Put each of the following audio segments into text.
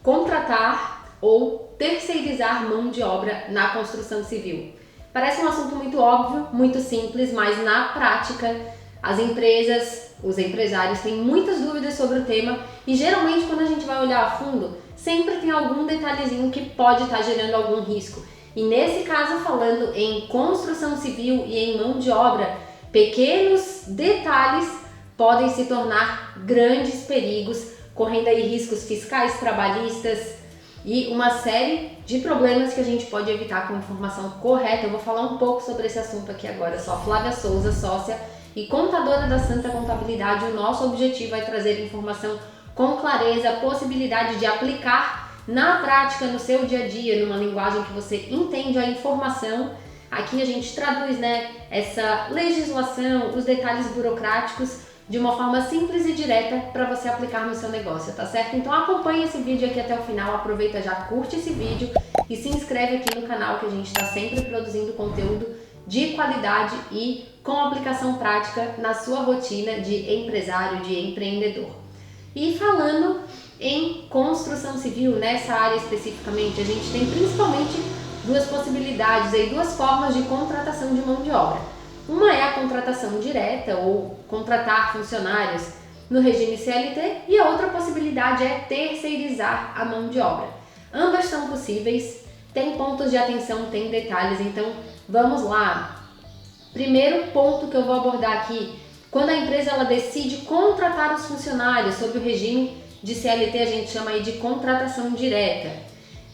contratar ou terceirizar mão de obra na construção civil. Parece um assunto muito óbvio, muito simples, mas na prática as empresas, os empresários têm muitas dúvidas sobre o tema e geralmente quando a gente vai olhar a fundo, sempre tem algum detalhezinho que pode estar gerando algum risco. E nesse caso, falando em construção civil e em mão de obra, pequenos detalhes podem se tornar grandes perigos, correndo aí riscos fiscais, trabalhistas e uma série de problemas que a gente pode evitar com informação correta. Eu vou falar um pouco sobre esse assunto aqui agora. Eu sou a Flávia Souza, sócia e contadora da Santa Contabilidade. O nosso objetivo é trazer informação com clareza, a possibilidade de aplicar na prática, no seu dia a dia, numa linguagem que você entende a informação. Aqui a gente traduz, essa legislação, os detalhes burocráticos de uma forma simples e direta para você aplicar no seu negócio, tá certo? Então acompanhe esse vídeo aqui até o final, aproveita já, curte esse vídeo e se inscreve aqui no canal que a gente está sempre produzindo conteúdo de qualidade e com aplicação prática na sua rotina de empresário, de empreendedor. E falando em construção civil, nessa área especificamente, a gente tem principalmente duas possibilidades, duas formas de contratação de mão de obra. Uma é a contratação direta ou contratar funcionários no regime CLT e a outra possibilidade é terceirizar a mão de obra. Ambas são possíveis, tem pontos de atenção, tem detalhes, então vamos lá. Primeiro ponto que eu vou abordar aqui, quando a empresa ela decide contratar os funcionários sob o regime de CLT, a gente chama aí de contratação direta.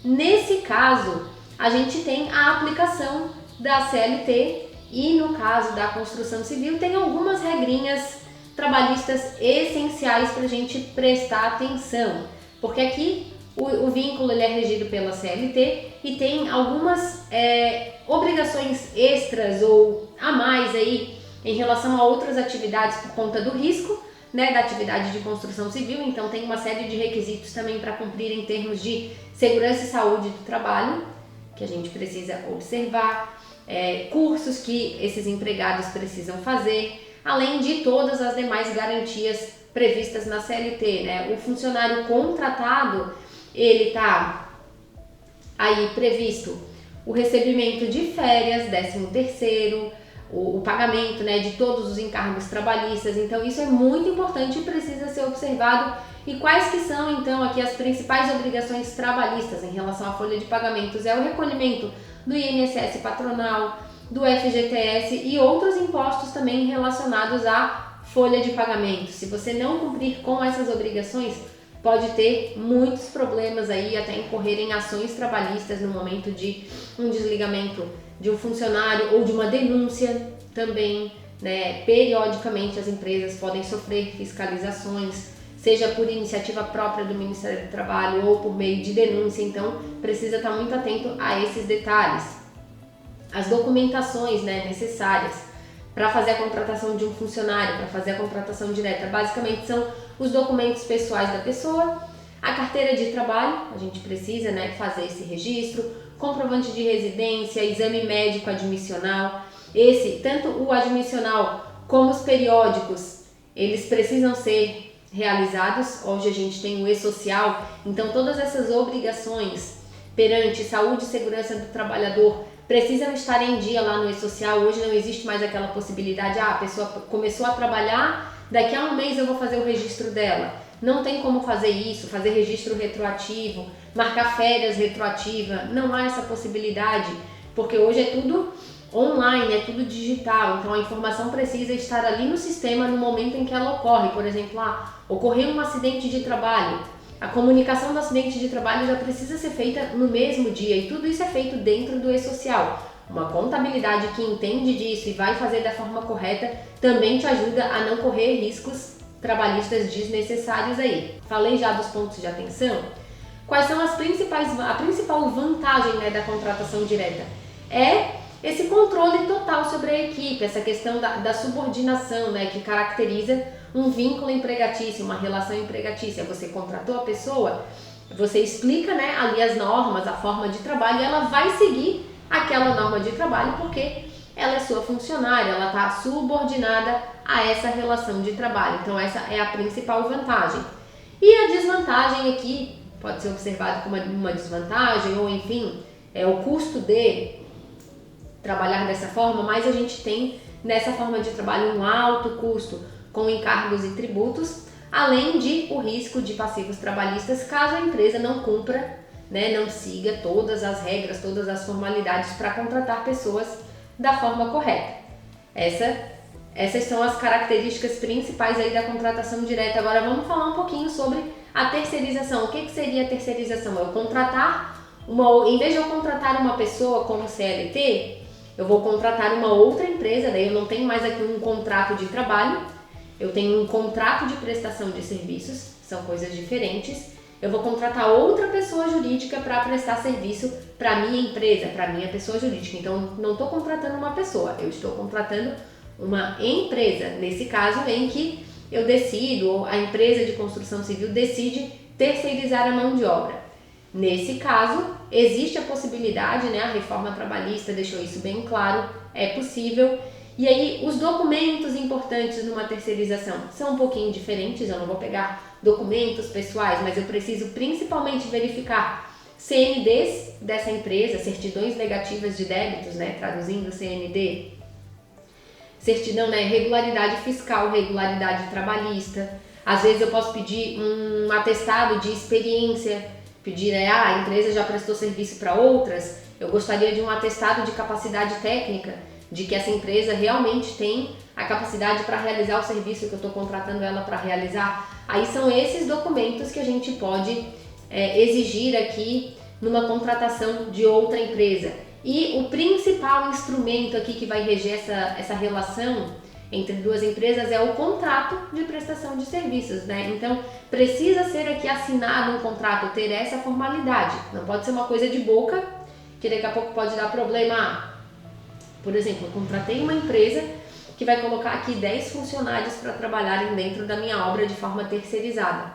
Nesse caso, a gente tem a aplicação da CLT e no caso da construção civil tem algumas regrinhas trabalhistas essenciais para a gente prestar atenção, porque aqui o vínculo ele é regido pela CLT e tem algumas obrigações extras ou a mais aí em relação a outras atividades por conta do risco, da atividade de construção civil. Então tem uma série de requisitos também para cumprir em termos de segurança e saúde do trabalho que a gente precisa observar, cursos que esses empregados precisam fazer, além de todas as demais garantias previstas na CLT, O funcionário contratado, ele está aí previsto o recebimento de férias, 13º, o pagamento, de todos os encargos trabalhistas. Então isso é muito importante e precisa ser observado. E quais que são então aqui as principais obrigações trabalhistas em relação à folha de pagamentos? É o recolhimento do INSS patronal, do FGTS e outros impostos também relacionados à folha de pagamento. Se você não cumprir com essas obrigações, pode ter muitos problemas aí, até incorrer em ações trabalhistas no momento de um desligamento de um funcionário ou de uma denúncia também, Periodicamente as empresas podem sofrer fiscalizações, seja por iniciativa própria do Ministério do Trabalho ou por meio de denúncia, então precisa estar muito atento a esses detalhes. As documentações necessárias para fazer a contratação de um funcionário, para fazer a contratação direta, basicamente são os documentos pessoais da pessoa, a carteira de trabalho, a gente precisa fazer esse registro, comprovante de residência, exame médico admissional, tanto o admissional como os periódicos, eles precisam ser realizados. Hoje a gente tem o E-Social, então todas essas obrigações perante saúde e segurança do trabalhador precisam estar em dia lá no E-Social. Hoje não existe mais aquela possibilidade, a pessoa começou a trabalhar, daqui a um mês eu vou fazer o registro dela. Não tem como fazer isso, fazer registro retroativo, marcar férias retroativa, não há essa possibilidade, porque hoje é tudo online, é tudo digital, então a informação precisa estar ali no sistema no momento em que ela ocorre. Por exemplo, ocorreu um acidente de trabalho, a comunicação do acidente de trabalho já precisa ser feita no mesmo dia e tudo isso é feito dentro do E-Social. Uma contabilidade que entende disso e vai fazer da forma correta também te ajuda a não correr riscos trabalhistas desnecessários aí. Falei já dos pontos de atenção. Quais são a principal vantagem da contratação direta? É esse controle total sobre a equipe, essa questão da subordinação, que caracteriza um vínculo empregatício, uma relação empregatícia. Você contratou a pessoa, você explica ali as normas, a forma de trabalho, e ela vai seguir aquela norma de trabalho porque ela é sua funcionária, ela está subordinada a essa relação de trabalho. Então essa é a principal vantagem. E a desvantagem aqui, pode ser observado como uma desvantagem, ou enfim, o custo de trabalhar dessa forma, mas a gente tem nessa forma de trabalho um alto custo com encargos e tributos, além de o risco de passivos trabalhistas caso a empresa não cumpra, né, não siga todas as regras, todas as formalidades para contratar pessoas da forma correta. Essas são as características principais aí da contratação direta. Agora vamos falar um pouquinho sobre a terceirização. O que seria a terceirização? Em vez de eu contratar uma pessoa como CLT, eu vou contratar uma outra empresa, daí eu não tenho mais aqui um contrato de trabalho, eu tenho um contrato de prestação de serviços, são coisas diferentes. Eu vou contratar outra pessoa jurídica para prestar serviço para minha empresa, para minha pessoa jurídica. Então, não estou contratando uma pessoa, eu estou contratando uma empresa. Nesse caso em que eu decido, ou a empresa de construção civil decide terceirizar a mão de obra. Nesse caso, existe a possibilidade, né? A reforma trabalhista deixou isso bem claro, é possível. E aí, os documentos importantes numa terceirização são um pouquinho diferentes, eu não vou pegar documentos pessoais, mas eu preciso principalmente verificar CNDs dessa empresa, certidões negativas de débitos, né, traduzindo CND, certidão, né, regularidade fiscal, regularidade trabalhista. Às vezes eu posso pedir um atestado de experiência, pedir, a empresa já prestou serviço para outras, eu gostaria de um atestado de capacidade técnica, de que essa empresa realmente tem a capacidade para realizar o serviço que eu estou contratando ela para realizar. Aí são esses documentos que a gente pode exigir aqui numa contratação de outra empresa. E o principal instrumento aqui que vai reger essa relação entre duas empresas é o contrato de prestação de serviços, né? Então, precisa ser aqui assinado um contrato, ter essa formalidade. Não pode ser uma coisa de boca, que daqui a pouco pode dar problema. Por exemplo, eu contratei uma empresa que vai colocar aqui 10 funcionários para trabalharem dentro da minha obra de forma terceirizada.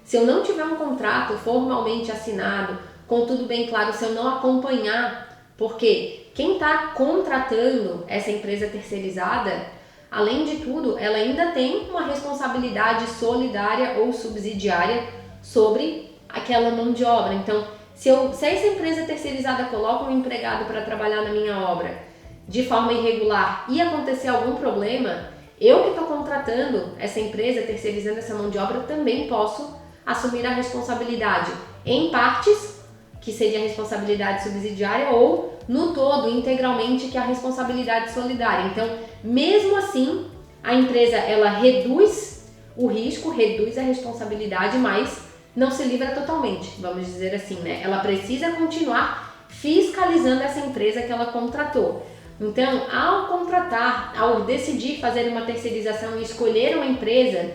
Se eu não tiver um contrato formalmente assinado, com tudo bem claro, se eu não acompanhar, porque quem está contratando essa empresa terceirizada, além de tudo, ela ainda tem uma responsabilidade solidária ou subsidiária sobre aquela mão de obra. Então, se essa empresa terceirizada coloca um empregado para trabalhar na minha obra de forma irregular e acontecer algum problema, eu que estou contratando essa empresa, terceirizando essa mão de obra, também posso assumir a responsabilidade em partes, que seria a responsabilidade subsidiária, ou no todo, integralmente, que é a responsabilidade solidária. Então, mesmo assim, a empresa ela reduz o risco, reduz a responsabilidade, mas não se livra totalmente, vamos dizer assim, né? Ela precisa continuar fiscalizando essa empresa que ela contratou. Então, ao decidir fazer uma terceirização e escolher uma empresa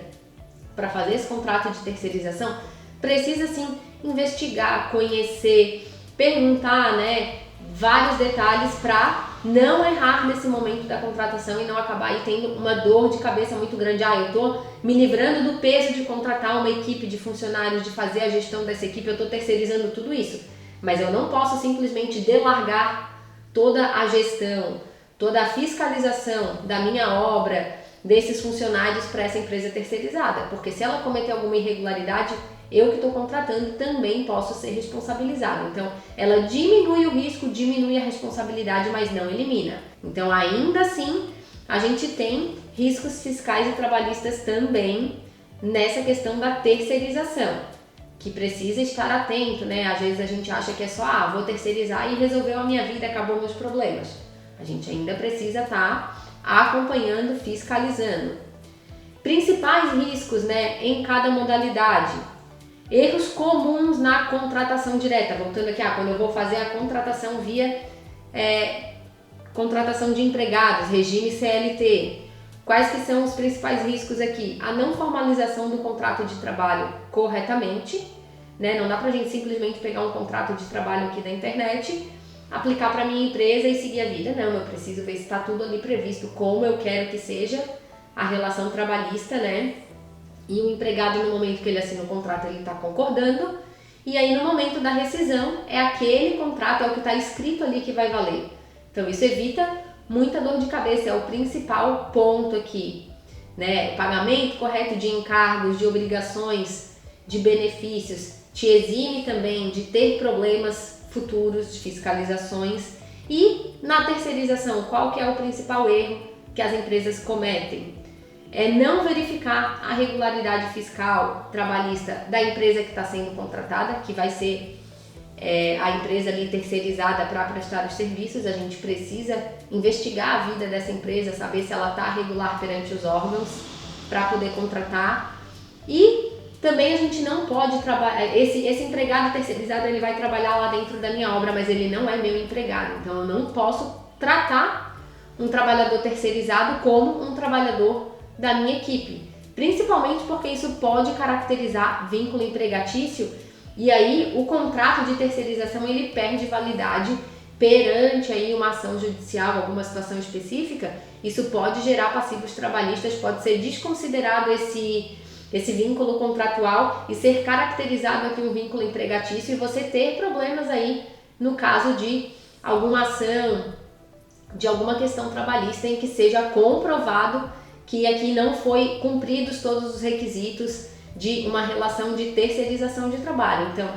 para fazer esse contrato de terceirização, precisa sim investigar, conhecer, perguntar, né, vários detalhes para não errar nesse momento da contratação e não acabar aí tendo uma dor de cabeça muito grande. Eu estou me livrando do peso de contratar uma equipe de funcionários, de fazer a gestão dessa equipe, eu estou terceirizando tudo isso. Mas eu não posso simplesmente delargar toda a gestão, toda a fiscalização da minha obra, desses funcionários para essa empresa terceirizada, porque se ela cometer alguma irregularidade, eu que estou contratando também posso ser responsabilizado. Então, ela diminui o risco, diminui a responsabilidade, mas não elimina. Então, ainda assim, a gente tem riscos fiscais e trabalhistas também nessa questão da terceirização, que precisa estar atento, né? Às vezes a gente acha que é só, vou terceirizar e resolveu a minha vida, acabou meus problemas. A gente ainda precisa estar acompanhando, fiscalizando. Principais riscos, né, em cada modalidade. Erros comuns na contratação direta. Voltando aqui, quando eu vou fazer a contratação via contratação de empregados, regime CLT. Quais que são os principais riscos aqui? A não formalização do contrato de trabalho corretamente, né? Não dá pra gente simplesmente pegar um contrato de trabalho aqui da internet, aplicar para minha empresa e seguir a vida. Não, eu preciso ver se está tudo ali previsto, como eu quero que seja a relação trabalhista, né? E o empregado, no momento que ele assina o contrato, ele está concordando. E aí, no momento da rescisão, é aquele contrato, é o que está escrito ali que vai valer. Então, isso evita muita dor de cabeça, é o principal ponto aqui, né? O pagamento correto de encargos, de obrigações, de benefícios te exime também de ter problemas futuros de fiscalizações. E na terceirização, qual que é o principal erro que as empresas cometem? É não verificar a regularidade fiscal trabalhista da empresa que está sendo contratada, que vai ser a empresa ali terceirizada para prestar os serviços. A gente precisa investigar a vida dessa empresa, saber se ela está regular perante os órgãos para poder contratar. E também a gente não pode trabalhar, esse empregado terceirizado ele vai trabalhar lá dentro da minha obra, mas ele não é meu empregado, então eu não posso tratar um trabalhador terceirizado como um trabalhador da minha equipe, principalmente porque isso pode caracterizar vínculo empregatício e aí o contrato de terceirização ele perde validade perante aí uma ação judicial, alguma situação específica. Isso pode gerar passivos trabalhistas, pode ser desconsiderado esse vínculo contratual e ser caracterizado aqui um vínculo empregatício e você ter problemas aí no caso de alguma ação, de alguma questão trabalhista em que seja comprovado que aqui não foi cumpridos todos os requisitos de uma relação de terceirização de trabalho. Então,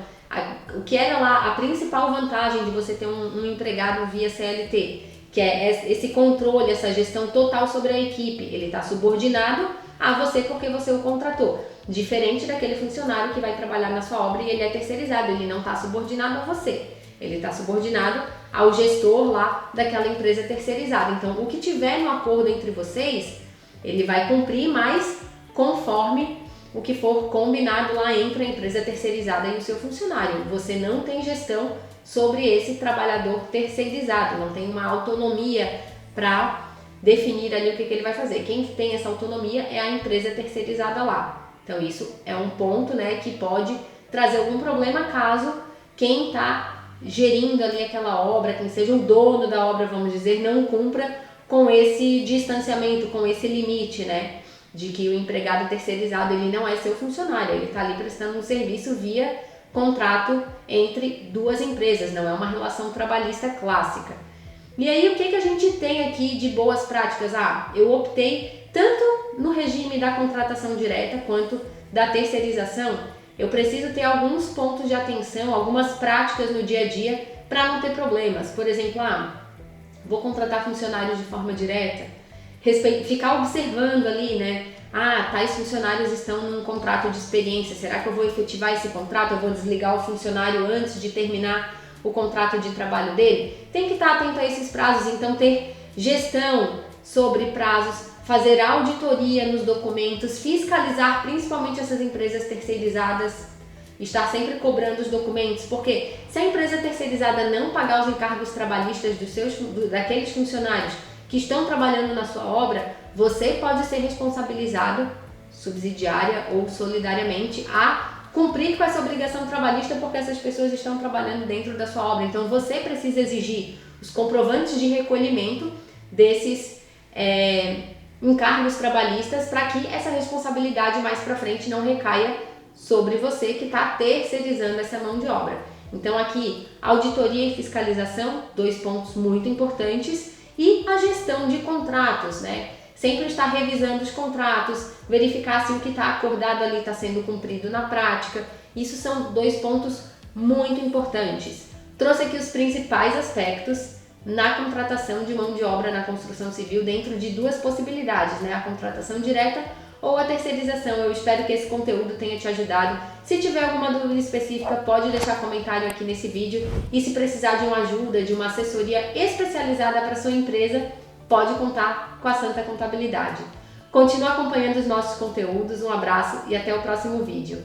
o que era lá a principal vantagem de você ter um empregado via CLT, que é esse controle, essa gestão total sobre a equipe, ele está subordinado a você porque você o contratou. Diferente daquele funcionário que vai trabalhar na sua obra e ele é terceirizado, ele não está subordinado a você, ele está subordinado ao gestor lá daquela empresa terceirizada. Então, o que tiver no acordo entre vocês, ele vai cumprir, mas conforme o que for combinado lá entre a empresa terceirizada e o seu funcionário. Você não tem gestão sobre esse trabalhador terceirizado, não tem uma autonomia para definir ali o que ele vai fazer. Quem tem essa autonomia é a empresa terceirizada lá. Então isso é um ponto, né, que pode trazer algum problema caso quem está gerindo ali aquela obra, quem seja o dono da obra, vamos dizer, não cumpra com esse distanciamento, com esse limite, né, de que o empregado terceirizado ele não é seu funcionário, ele está ali prestando um serviço via contrato entre duas empresas, não é uma relação trabalhista clássica. E aí o que a gente tem aqui de boas práticas? Eu optei tanto no regime da contratação direta quanto da terceirização, eu preciso ter alguns pontos de atenção, algumas práticas no dia a dia para não ter problemas. Por exemplo, vou contratar funcionários de forma direta, ficar observando ali, né? Tais funcionários estão num contrato de experiência, será que eu vou efetivar esse contrato? Eu vou desligar o funcionário antes de terminar o contrato de trabalho dele? Tem que estar atento a esses prazos, então ter gestão sobre prazos, fazer auditoria nos documentos, fiscalizar principalmente essas empresas terceirizadas, estar sempre cobrando os documentos, porque se a empresa terceirizada não pagar os encargos trabalhistas daqueles funcionários que estão trabalhando na sua obra, você pode ser responsabilizado, subsidiária ou solidariamente, a cumprir com essa obrigação trabalhista porque essas pessoas estão trabalhando dentro da sua obra. Então você precisa exigir os comprovantes de recolhimento desses encargos trabalhistas para que essa responsabilidade mais para frente não recaia sobre você que está terceirizando essa mão de obra. Então aqui, auditoria e fiscalização, 2 pontos muito importantes, e a gestão de contratos, né? Sempre estar revisando os contratos, verificar se o que está acordado ali está sendo cumprido na prática. Isso são 2 pontos muito importantes. Trouxe aqui os principais aspectos na contratação de mão de obra na construção civil dentro de 2 possibilidades, né? A contratação direta ou a terceirização. Eu espero que esse conteúdo tenha te ajudado. Se tiver alguma dúvida específica, pode deixar comentário aqui nesse vídeo. E se precisar de uma ajuda, de uma assessoria especializada para sua empresa, pode contar com a Santa Contabilidade. Continue acompanhando os nossos conteúdos. Um abraço e até o próximo vídeo.